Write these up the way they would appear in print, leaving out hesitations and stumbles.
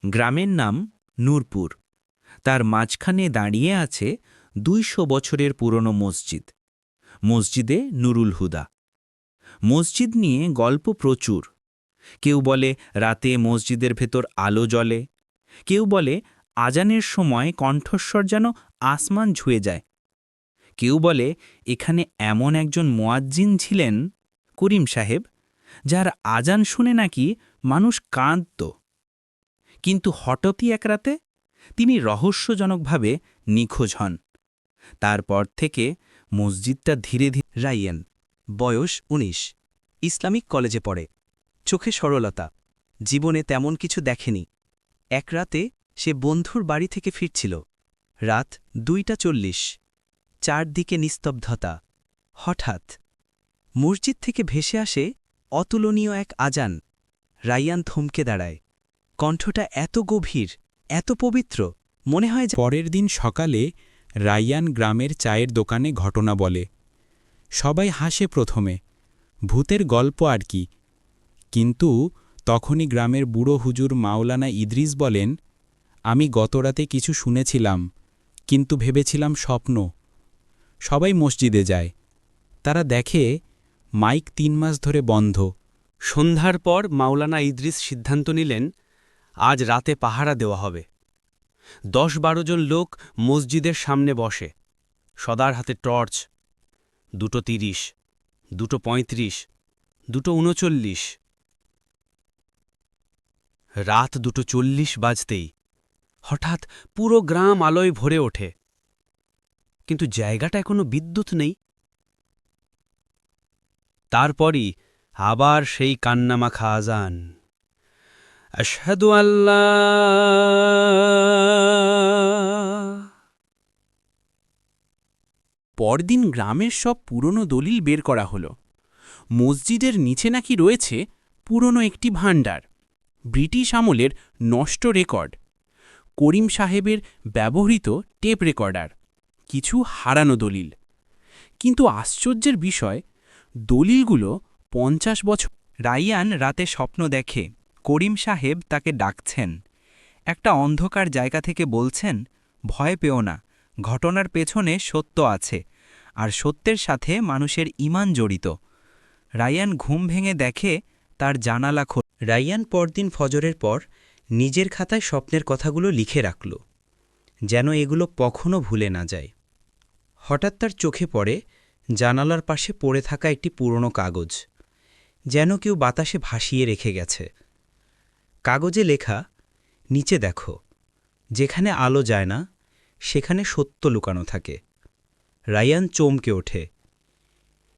গ্রামের নাম নূরপুর। তার মাঝখানে দাঁড়িয়ে আছে ২০০ বছরের পুরনো মসজিদ, মসজিদে নুরুল হুদা। মসজিদ নিয়ে গল্প প্রচুর। কেউ বলে রাতে মসজিদের ভেতর আলো জ্বলে, কেউ বলে আজানের সময় কণ্ঠস্বর যেন আসমান ছুঁয়ে যায়, কেউ বলে এখানে এমন একজন মুয়াজ্জিন ছিলেন, করিম সাহেব, যার আজান শুনে নাকি মানুষ কাঁদত। কিন্তু হঠাৎই এক রাতে তিনি রহস্যজনকভাবে নিখোঁজ হন। তারপর থেকে মসজিদটা ধীরে ধীরে। রাইয়ান, বয়স ১৯, ইসলামিক কলেজে পড়ে। চোখে সরলতা, জীবনে তেমন কিছু দেখেনি। এক রাতে সে বন্ধুর বাড়ি থেকে ফিরছিল। রাত ২টা ৪০, চারদিকে নিস্তব্ধতা। হঠাৎ মসজিদ থেকে ভেসে আসে অতুলনীয় এক আজান। রাইয়ান থমকে দাঁড়ায়। কণ্ঠটা এত গভীর, এত পবিত্র, মনে হয় পরের দিন সকালে রাইয়ান গ্রামের চায়ের দোকানে ঘটনা বলে। সবাই হাসে প্রথমে, ভূতের গল্প আর কি। কিন্তু তখনই গ্রামের বুড়ো হুজুর মাওলানা ইদ্রিস বলেন, আমি গতরাতে কিছু শুনেছিলাম, কিন্তু ভেবেছিলাম স্বপ্ন। সবাই মসজিদে যায়। তারা দেখে মাইক ৩ মাস ধরে বন্ধ। সন্ধ্যার পর মাওলানা ইদ্রিস সিদ্ধান্ত নিলেন, আজ রাতে পাহারা দেওয়া হবে। ১০-১২ জন লোক মসজিদের সামনে বসে, সদার হাতে টর্চ। ২:৩০, ২:৩৫, ২:৩৯। রাত ২:৪০ বাজতেই হঠাৎ পুরো গ্রাম আলোয় ভরে ওঠে। কিন্তু জায়গাটা এখনো বিদ্যুৎ নেই। তারপরই আবার সেই কান্নামাখা আজান, আশহাদু আল্লাহ। পরদিন গ্রামের সব পুরনো দলিল বের করা হলো। মসজিদের নিচে নাকি রয়েছে পুরনো একটি ভাণ্ডার, ব্রিটিশ আমলের নষ্ট রেকর্ড, করিম সাহেবের ব্যবহৃত টেপ রেকর্ডার, কিছু হারানো দলিল। কিন্তু আশ্চর্যের বিষয়, দলিলগুলো ৫০ বছর। রাইয়ান রাতে স্বপ্ন দেখে করিম সাহেব তাকে ডাকছেন। একটা অন্ধকার জায়গা থেকে বলছেন, ভয় পেও না, ঘটনার পেছনে সত্য আছে, আর সত্যের সাথে মানুষের ঈমান জড়িত। রাইয়ান ঘুম ভেঙে দেখে তার জানালা খোলা। রাইয়ান পরদিন ফজরের পর নিজের খাতায় স্বপ্নের কথাগুলো লিখে রাখল, যেন এগুলো কখনো ভুলে না যায়। হঠাৎ তার চোখে পড়ে জানালার পাশে পড়ে থাকা একটি পুরনো কাগজ, যেন কেউ বাতাসে ভাসিয়ে রেখে গেছে। কাগজে লেখা, নিচে দেখো, যেখানে আলো যায় না সেখানে সত্য লুকানো থাকে। রাইয়ান চমকে ওঠে।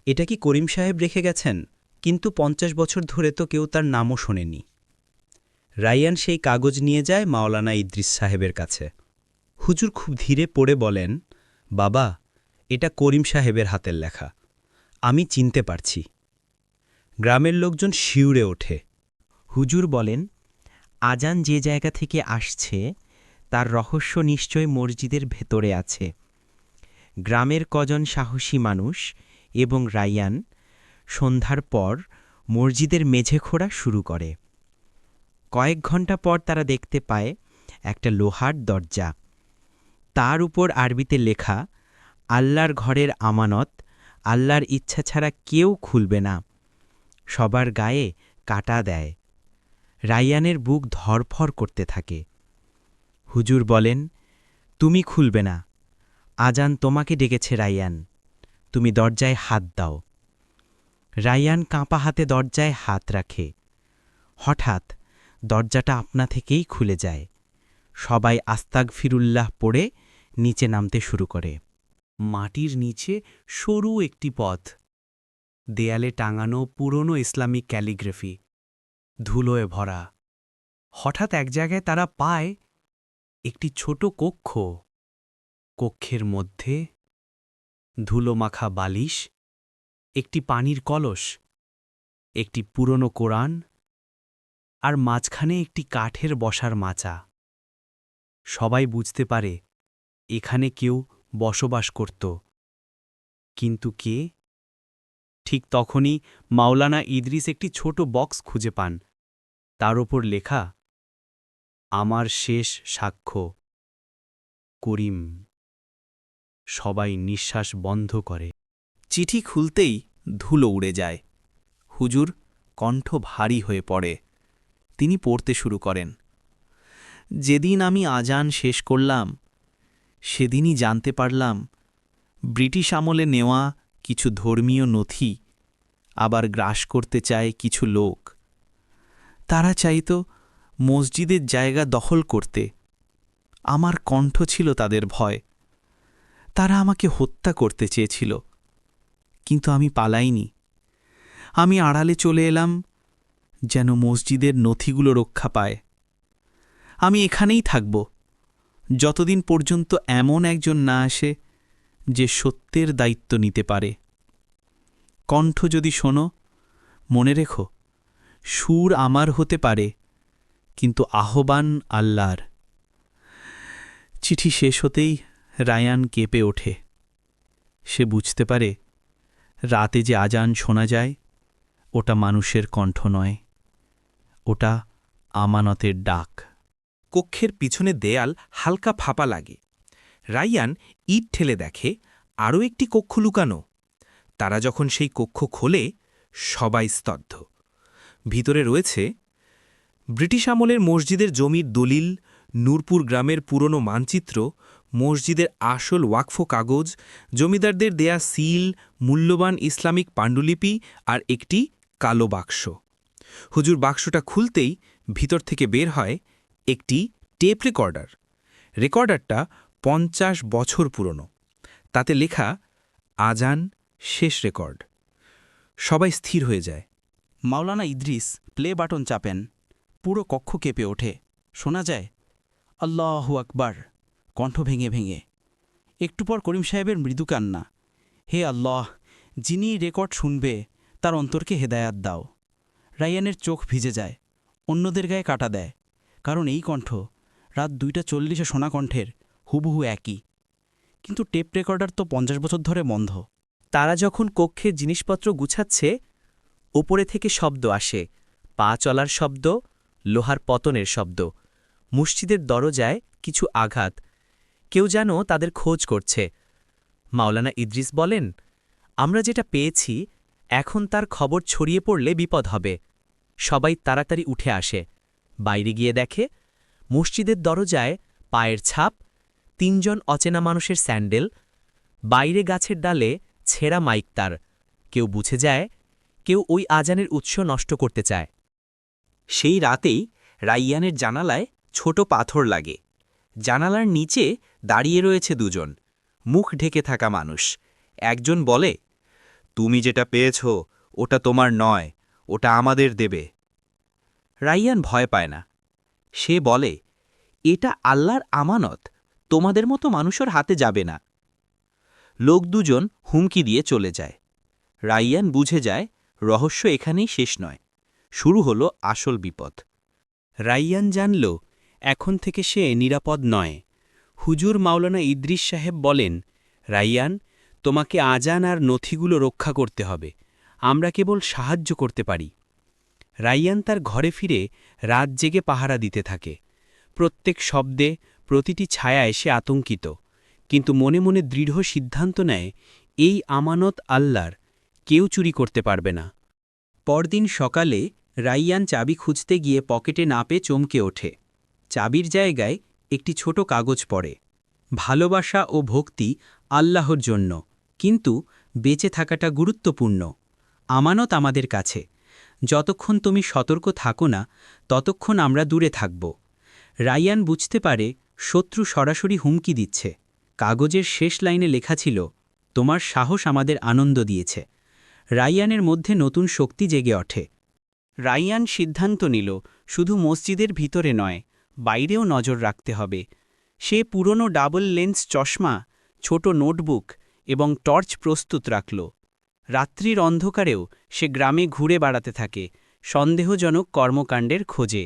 এটা কি করিম সাহেব রেখে গেছেন? কিন্তু ৫০ বছর ধরে তো কেউ তার নামও শোনেনি। রাইয়ান সেই কাগজ নিয়ে যায় মাওলানা ইদ্রিস সাহেবের কাছে। হুজুর খুব ধীরে পড়ে বলেন, বাবা, এটা করিম সাহেবের হাতের লেখা, আমি চিনতে পারছি। গ্রামের লোকজন শিউরে ওঠে। হুজুর বলেন, আজান যে জায়গা থেকে আসছে তার রহস্য নিশ্চয় মসজিদের ভেতরে আছে। গ্রামের কজন সাহসী মানুষ এবং রাইয়ান সন্ধ্যার পর মসজিদের মেঝে খোঁড়া শুরু করে। কয়েক ঘন্টা পর তারা দেখতে পায় একটা লোহার দরজা। তার উপর আরবিতে লেখা, আল্লাহর ঘরের আমানত, আল্লাহর ইচ্ছা ছাড়া কেউ খুলবে না। সবার গায়ে কাটা দেয়। রাইয়ানের বুক ধরফর করতে থাকে। হুজুর বলেন, তুমি খুলবে না, আজান তোমাকে ডেকেছে রাইয়ান, তুমি দরজায় হাত দাও। রাইয়ান কাঁপা হাতে দরজায় হাত রাখে। হঠাৎ দরজাটা আপনা থেকেই খুলে যায়। সবাই আস্তাগফিরুল্লাহ পড়ে নিচে নামতে শুরু করে। মাটির নিচে সরু একটি পথ, দেয়ালে টাঙানো পুরনো ইসলামিক ক্যালিগ্রাফি, ধুলোয় ভরা। হঠাৎ এক জায়গায় তারা পায় একটি ছোট কক্ষ। কক্ষের মধ্যে ধুলোমাখা বালিশ, একটি পানির কলস, একটি পুরনো কোরআন, আর মাঝখানে একটি কাঠের বসার মাচা। সবাই বুঝতে পারে এখানে কেউ বসবাস করত। কিন্তু কে? ঠিক তখনই মাওলানা ইদ্রিস একটি ছোট বক্স খুঁজে পান। তার ওপর লেখা, আমার শেষ সাক্ষ্য। করিম। সবাই নিঃশ্বাস বন্ধ করে। চিঠি খুলতেই ধুলো উড়ে যায়। হুজুর কণ্ঠ ভারী হয়ে পড়ে। তিনি পড়তে শুরু করেন। যেদিন আমি আজান শেষ করলাম সেদিনই জানতে পারলাম ব্রিটিশ আমলে নেওয়া কিছু ধর্মীয় নথি আবার গ্রাস করতে চায় কিছু লোক। তারা চাইত মসজিদের জায়গা দখল করতে। আমার কণ্ঠ ছিল তাদের ভয়। তারা আমাকে হত্যা করতে চেয়েছিল, কিন্তু আমি পালাইনি। আমি আড়ালে চলে এলাম যেন মসজিদের নথিগুলো রক্ষা পায়। আমি এখানেই থাকব যতদিন পর্যন্ত এমন একজন না আসে যে সত্যের দায়িত্ব নিতে পারে। কণ্ঠ যদি শোনো, মনে রেখো, সুর আমার হতে পারে, কিন্তু আহ্বান আল্লাহর। চিঠি শেষ হতেই রায়ান কেঁপে ওঠে। সে বুঝতে পারে রাতে যে আজান শোনা যায় ওটা মানুষের কণ্ঠ নয়, ওটা আমানতের ডাক। কক্ষের পিছনে দেয়াল হালকা ফাঁপা লাগে। রাইয়ান ইট ঠেলে দেখে আরও একটি কক্ষ লুকানো। তারা যখন সেই কক্ষ খোলে সবাই স্তব্ধ। ভিতরে রয়েছে ব্রিটিশ আমলের মসজিদের জমির দলিল, নূরপুর গ্রামের পুরনো মানচিত্র, মসজিদের আসল ওয়াকফ কাগজ, জমিদারদের দেয়া সিল, মূল্যবান ইসলামিক পাণ্ডুলিপি আর একটি কালো বাক্স। হুজুর বাক্সটা খুলতেই ভিতর থেকে বের হয় একটি টেপ রেকর্ডার। রেকর্ডারটা 50 বছর পুরনো। তাতে লেখা আজান শেষ রেকর্ড। সবাই স্থির হয়ে যায়। মাওলানা ইদ্রিস প্লে বাটন চাপেন। পুরো কক্ষ কেঁপে ওঠে। শোনা যায় আল্লাহু আকবার, কণ্ঠ ভেঙে ভেঙে। একটু পর করিম সাহেবের মৃদু কান্না। হে আল্লাহ, যিনি রেকর্ড শুনবে তার অন্তরকে হেদায়াত দাও। রায়ানের চোখ ভিজে যায়, অন্যদের গায়ে কাটা দেয়, কারণ এই কণ্ঠ রাত 2:40 শোনা কণ্ঠের হুবহু একই। কিন্তু টেপ রেকর্ডার তো 50 বছর ধরে বন্ধ। তারা যখন কক্ষের জিনিসপত্র গুছাচ্ছে, ওপরে থেকে শব্দ আসে, পা চলার শব্দ, লোহার পতনের শব্দ। মসজিদের দরজায় কিছু আঘাত। কেউ যেন তাদের খোঁজ করছে। মাওলানা ইদ্রিস বলেন, আমরা যেটা পেয়েছি এখন তার খবর ছড়িয়ে পড়লে বিপদ হবে। সবাই তাড়াতাড়ি উঠে আসে। বাইরে গিয়ে দেখে মসজিদের দরজায় পায়ের ছাপ, 3 জন অচেনা মানুষের স্যান্ডেল, বাইরে গাছের ডালে ছেঁড়া মাইক তার। কেউ বুঝে যায় কেউ ওই আজানের উৎস নষ্ট করতে চায়। সেই রাতেই রাইয়ানের জানালায় ছোট পাথর লাগে। জানালার নিচে দাঁড়িয়ে রয়েছে দুজন, মুখ ঢেকে থাকা মানুষ। একজন বলে, তুমি যেটা পেয়েছ ওটা তোমার নয়, ওটা আমাদের দেবে। রাইয়ান ভয় পায় না। সে বলে, এটা আল্লাহর আমানত, তোমাদের মতো মানুষের হাতে যাবে না। লোক দুজন হুমকি দিয়ে চলে যায়। রাইয়ান বুঝে যায় রহস্য এখানেই শেষ নয়, শুরু হলো আসল বিপদ। রাইয়ান জানল এখন থেকে সে নিরাপদ নয়। হুজুর মাওলানা ইদ্রিস সাহেব বলেন, রাইয়ান, তোমাকে আজান আর নথিগুলো রক্ষা করতে হবে, আমরা কেবল সাহায্য করতে পারি। রাইয়ান তার ঘরে ফিরে রাত জেগে পাহারা দিতে থাকে। প্রত্যেক শব্দে, প্রতিটি ছায়ায় সে আতঙ্কিত, কিন্তু মনে মনে দৃঢ় সিদ্ধান্ত নেয় এই আমানত আল্লাহর, কেউ চুরি করতে পারবে না। পরদিন সকালে রাইয়ান চাবি খুঁজতে গিয়ে পকেটে না পেয়ে চমকে ওঠে। চাবির জায়গায় একটি ছোট কাগজ পড়ে। ভালোবাসা ও ভক্তি আল্লাহর জন্য, কিন্তু বেঁচে থাকাটা গুরুত্বপূর্ণ। আমানত আমাদের কাছে। যতক্ষণ তুমি সতর্ক থাকো না ততক্ষণ আমরা দূরে থাকব। রাইয়ান বুঝতে পারে শত্রু সরাসরি হুমকি দিচ্ছে। কাগজের শেষ লাইনে লেখা ছিল, তোমার সাহস আমাদের আনন্দ দিয়েছে। রাইয়ানের মধ্যে নতুন শক্তি জেগে ওঠে। রাইয়ান সিদ্ধান্ত নিল শুধু মসজিদের ভিতরে নয়, বাইরেও নজর রাখতে হবে। সে পুরনো ডাবল লেন্স চশমা, ছোট নোটবুক এবং টর্চ প্রস্তুত রাখল। রাত্রির অন্ধকারেও সে গ্রামে ঘুরে বেড়াতে থাকে, সন্দেহজনক কর্মকাণ্ডের খোঁজে।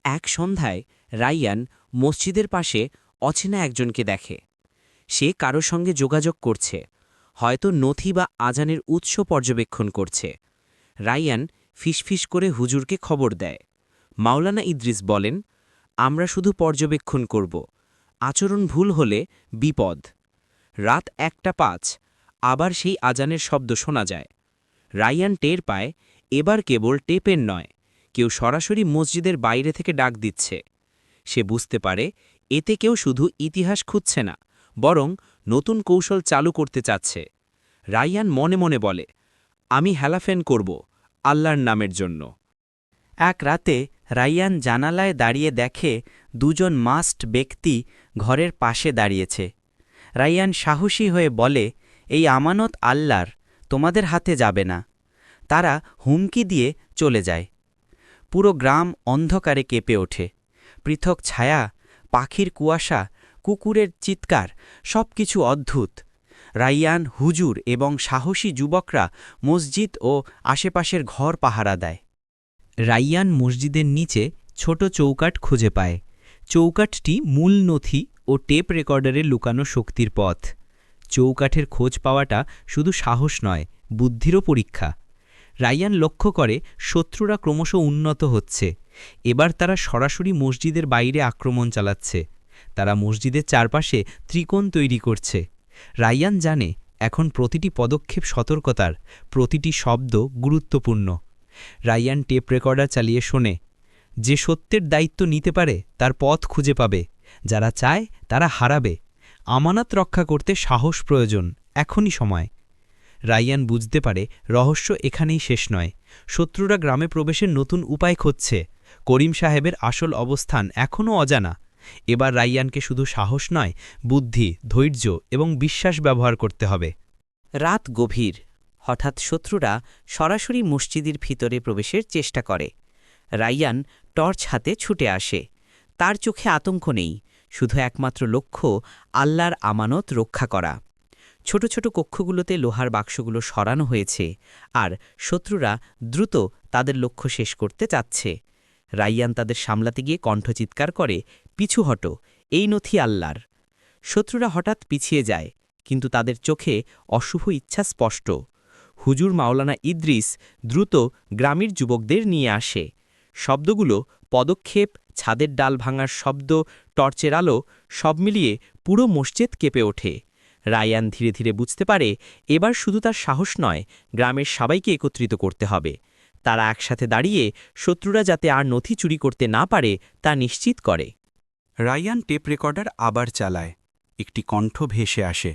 এক সন্ধ্যায় রাইয়ান মসজিদের পাশে অচেনা একজনকে দেখে। সে কারো সঙ্গে যোগাযোগ করছে, হয়তো নথি বা আজানের উৎস পর্যবেক্ষণ করছে। রাইয়ান ফিসফিস করে হুজুরকে খবর দেয়। মাওলানা ইদ্রিস বলেন, আমরা শুধু পর্যবেক্ষণ করব আচরণ ভুল হলে বিপদ। রাত 1:05 আবার সেই আজানের শব্দ শোনা যায়। রায়ান টের পায় এবার কেবল টেপের নয়, কেউ সরাসরি মসজিদের বাইরে থেকে ডাক দিচ্ছে। সে বুঝতে পারে এতে কেউ শুধু ইতিহাস খুঁজছে না, বরং নতুন কৌশল চালু করতে চাচ্ছে। রায়ান মনে মনে বলে, আমি হেলাফেন করব আল্লাহর নামের জন্য। এক রাতে রায়ান জানালায় দাঁড়িয়ে দেখে দুজন মাস্ট ব্যক্তি ঘরের পাশে দাঁড়িয়েছে। রায়ান সাহসী হয়ে বলে, এই আমানত আল্লাহর, তোমাদের হাতে যাবে না। তারা হুমকি দিয়ে চলে যায়। পুরো গ্রাম অন্ধকারে কেঁপে ওঠে। পৃথক ছায়া, পাখির কুয়াশা, কুকুরের চিৎকার, সবকিছু অদ্ভুত। রায়ান, হুজুর এবং সাহসী যুবকরা মসজিদ ও আশেপাশের ঘর পাহারা দেয়। রায়ান মসজিদের নিচে ছোট চৌকাঠ খুঁজে পায়। চৌকাঠটি মূল নথি ও টেপ রেকর্ডারে লুকানো শক্তির পথ। চৌকাঠের খোঁজ পাওয়াটা শুধু সাহস নয়, বুদ্ধিরও পরীক্ষা। রায়ান লক্ষ্য করে শত্রুরা ক্রমশ উন্নত হচ্ছে। এবার তারা সরাসরি মসজিদের বাইরে আক্রমণ চালাচ্ছে। তারা মসজিদের চারপাশে ত্রিকোণ তৈরি করছে। রায়ান জানে এখন প্রতিটি পদক্ষেপ সতর্কতার, প্রতিটি শব্দ গুরুত্বপূর্ণ। রায়ান টেপ রেকর্ডার চালিয়ে শোনে, যে সত্যের দায়িত্ব নিতে পারে তার পথ খুঁজে পাবে, যারা চায় তারা হারাবে। আমানত রক্ষা করতে সাহস প্রয়োজন, এখনই সময়। রায়ান বুঝতে পারে রহস্য এখানেই শেষ নয়। শত্রুরা গ্রামে প্রবেশের নতুন উপায় খুঁজছে। করিম সাহেবের আসল অবস্থান এখনও অজানা। এবার রায়ানকে শুধু সাহস নয়, বুদ্ধি, ধৈর্য এবং বিশ্বাস ব্যবহার করতে হবে। রাত গভীর। হঠাৎ শত্রুরা সরাসরি মসজিদের ভিতরে প্রবেশের চেষ্টা করে। রায়ান টর্চ হাতে ছুটে আসে। তার চোখে আতঙ্ক নেই, শুধু একমাত্র লক্ষ্য আল্লাহর আমানত রক্ষা করা। ছোট ছোট কক্ষগুলোতে লোহার বাক্সগুলো সরানো হয়েছে, আর শত্রুরা দ্রুত তাদের লক্ষ্য শেষ করতে চাচ্ছে। রায়ান তাদের সামলাতে গিয়ে কণ্ঠচিৎকার করে, পিছু হটো, এই নথি আল্লাহর। শত্রুরা হঠাৎ পিছিয়ে যায়, কিন্তু তাদের চোখে অশুভ ইচ্ছা স্পষ্ট। হুজুর মাওলানা ইদ্রিস দ্রুত গ্রামের যুবকদের নিয়ে আসে। শব্দগুলো, পদক্ষেপ, ছাদের ডাল ভাঙার শব্দ, টর্চের আলো, সব মিলিয়ে পুরো মসজিদ কেঁপে ওঠে। রায়ান ধীরে ধীরে বুঝতে পারে এবার শুধু তার সাহস নয়, গ্রামের সবাইকে একত্রিত করতে হবে। তারা একসাথে দাঁড়িয়ে শত্রুরা যাতে আর নথি চুরি করতে না পারে তা নিশ্চিত করে। রায়ান টেপ রেকর্ডার আবার চালায়। একটি কণ্ঠ ভেসে আসে,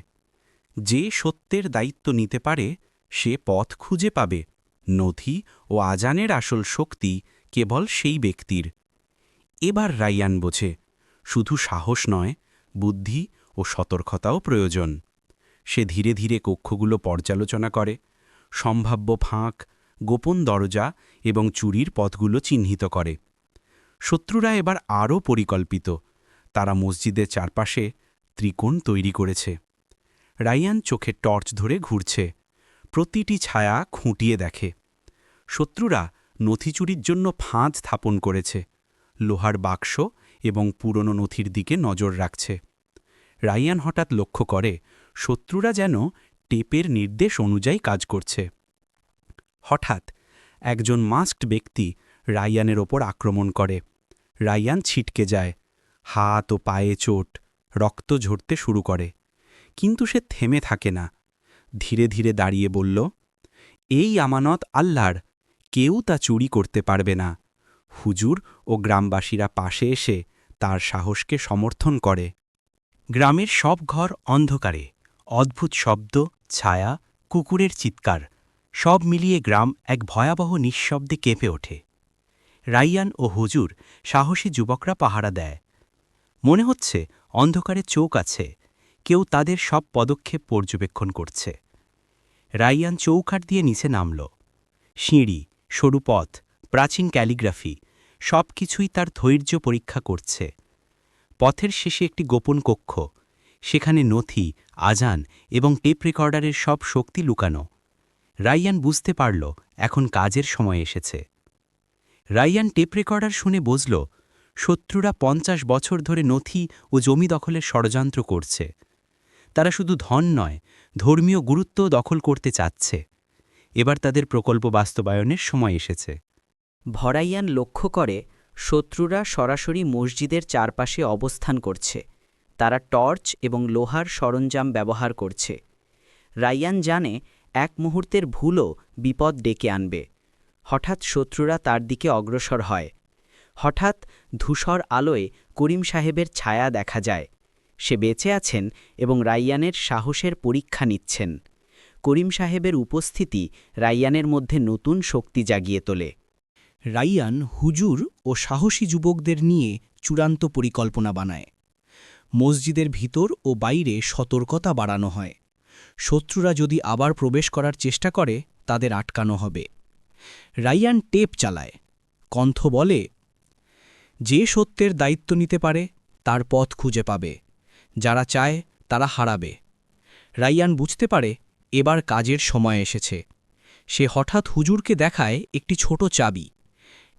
যে সত্যের দায়িত্ব নিতে পারে সে পথ খুঁজে পাবে। নথি ও আজানের আসল শক্তি কেবল সেই ব্যক্তির। এবার রায়ান বোঝে, শুধু সাহস নয়, বুদ্ধি ও সতর্কতাও প্রয়োজন। সে ধীরে ধীরে কক্ষগুলো পর্যালোচনা করে, সম্ভাব্য ফাঁক, গোপন দরজা এবং চুরির পথগুলো চিহ্নিত করে। শত্রুরা এবার আরও পরিকল্পিত। তারা মসজিদের চারপাশে ত্রিকোণ তৈরি করেছে। রায়ান চোখে টর্চ ধরে ঘুরছে, প্রতিটি ছায়া খুঁটিয়ে দেখে। শত্রুরা নথি চুরির জন্য ফাঁদ স্থাপন করেছে, লোহার বাক্স এবং পুরনো নথির দিকে নজর রাখছে। রায়ান হঠাৎ লক্ষ্য করে শত্রুরা যেন টেপের নির্দেশ অনুযায়ী কাজ করছে। হঠাৎ একজন মাস্কড ব্যক্তি রায়ানের ওপর আক্রমণ করে। রায়ান ছিটকে যায়, হাত ও পায়ে চোট, রক্ত ঝরতে শুরু করে। কিন্তু সে থেমে থাকে না। ধীরে ধীরে দাঁড়িয়ে বলল, এই আমানত আল্লাহর, কেউ তা চুরি করতে পারবে না। হুজুর ও গ্রামবাসীরা পাশে এসে তার সাহসকে সমর্থন করে। গ্রামের সব ঘর অন্ধকারে, অদ্ভুত শব্দ, ছায়া, কুকুরের চিৎকার, সব মিলিয়ে গ্রাম এক ভয়াবহ নিঃশব্দে কেঁপে ওঠে। রায়ান ও হুজুর সাহসী যুবকরা পাহারা দেয়। মনে হচ্ছে অন্ধকারে চোখ আছে, কেউ তাদের সব পদক্ষেপ পর্যবেক্ষণ করছে। রায়ান চৌকাঠ দিয়ে নিচে নামল। সিঁড়ি, সরু পথ, প্রাচীন ক্যালিগ্রাফি, সব কিছুই তার ধৈর্য পরীক্ষা করছে। পথের শেষে একটি গোপন কক্ষ, সেখানে নথি, আজান এবং টেপ রেকর্ডারের সব শক্তি লুকানো। রায়ান বুঝতে পারল এখন কাজের সময় এসেছে। রায়ান টেপ রেকর্ডার শুনে বুঝল শত্রুরা 50 বছর ধরে নথি ও জমি দখলের ষড়যন্ত্র করছে। তারা শুধু ধন নয়, ধর্মীয় গুরুত্বও দখল করতে চাচ্ছে। এবার তাদের প্রকল্প বাস্তবায়নের সময় এসেছে। ভরাইয়ান লক্ষ্য করে শত্রুরা সরাসরি মসজিদের চারপাশে অবস্থান করছে। তারা টর্চ এবং লোহার সরঞ্জাম ব্যবহার করছে। রাইয়ান জানে এক মুহূর্তের ভুলও বিপদ ডেকে আনবে। হঠাৎ শত্রুরা তার দিকে অগ্রসর হয়। হঠাৎ ধূসর আলোয় করিম সাহেবের ছায়া দেখা যায়। সে বেঁচে আছেন এবং রাইয়ানের সাহসের পরীক্ষা নিচ্ছেন। করিম সাহেবের উপস্থিতি রাইয়ানের মধ্যে নতুন শক্তি জাগিয়ে তোলে। রাইয়ান হুজুর ও সাহসী যুবকদের নিয়ে চূড়ান্ত পরিকল্পনা বানায়। মসজিদের ভিতর ও বাইরে সতর্কতা বাড়ানো হয়। শত্রুরা যদি আবার প্রবেশ করার চেষ্টা করে তাদের আটকানো হবে। রাইয়ান টেপ চালায়। কণ্ঠ বলে, যে সত্যের দায়িত্ব নিতে পারে তার পথ খুঁজে পাবে, যারা চায় তারা হারাবে। রাইয়ান বুঝতে পারে এবার কাজের সময় এসেছে। সে হঠাৎ হুজুরকে দেখায় একটি ছোট চাবি।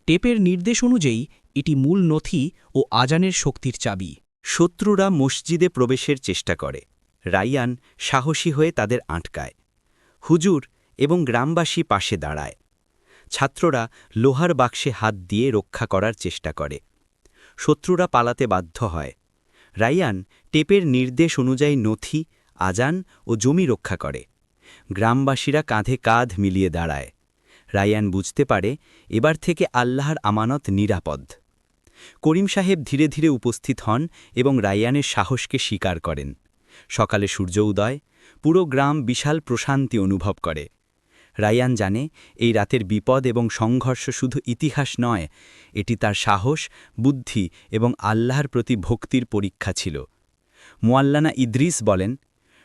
টেপের নির্দেশ অনুযায়ী এটি মূল নথি ও আজানের শক্তির চাবি। শত্রুরা মসজিদে প্রবেশের চেষ্টা করে। রাইয়ান সাহসী হয়ে তাদের আটকায়। হুজুর এবং গ্রামবাসী পাশে দাঁড়ায়। ছাত্ররা লোহার বাক্সে হাত দিয়ে রক্ষা করার চেষ্টা করে। শত্রুরা পালাতে বাধ্য হয়। রাইয়ান টেপের নির্দেশ অনুযায়ী নথি, আজান ও জমি রক্ষা করে। গ্রামবাসীরা কাঁধে কাঁধ মিলিয়ে দাঁড়ায়। রাইয়ান বুঝতে পারে এবার থেকে আল্লাহর আমানত নিরাপদ। করিম সাহেব ধীরে ধীরে উপস্থিত হন এবং রাইয়ানের সাহসকে স্বীকার করেন। সকালে সূর্য উদয়, পুরো গ্রাম বিশাল প্রশান্তি অনুভব করে। রাইয়ান জানে এই রাতের বিপদ এবং সংঘর্ষ শুধু ইতিহাস নয়, এটি তার সাহস, বুদ্ধি এবং আল্লাহর প্রতি ভক্তির পরীক্ষা ছিল। মুয়াল্লানা ইদ্রিস বলেন,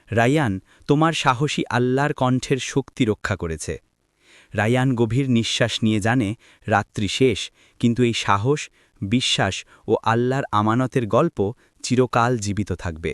রাইয়ান তোমার সাহসী আল্লাহর কণ্ঠের শক্তি রক্ষা করেছে। রাইয়ান গভীর নিঃশ্বাস নিয়ে জানে রাত্রি শেষ, কিন্তু এই সাহস, বিশ্বাস ও আল্লাহর আমানতের গল্প চিরকাল জীবিত থাকবে।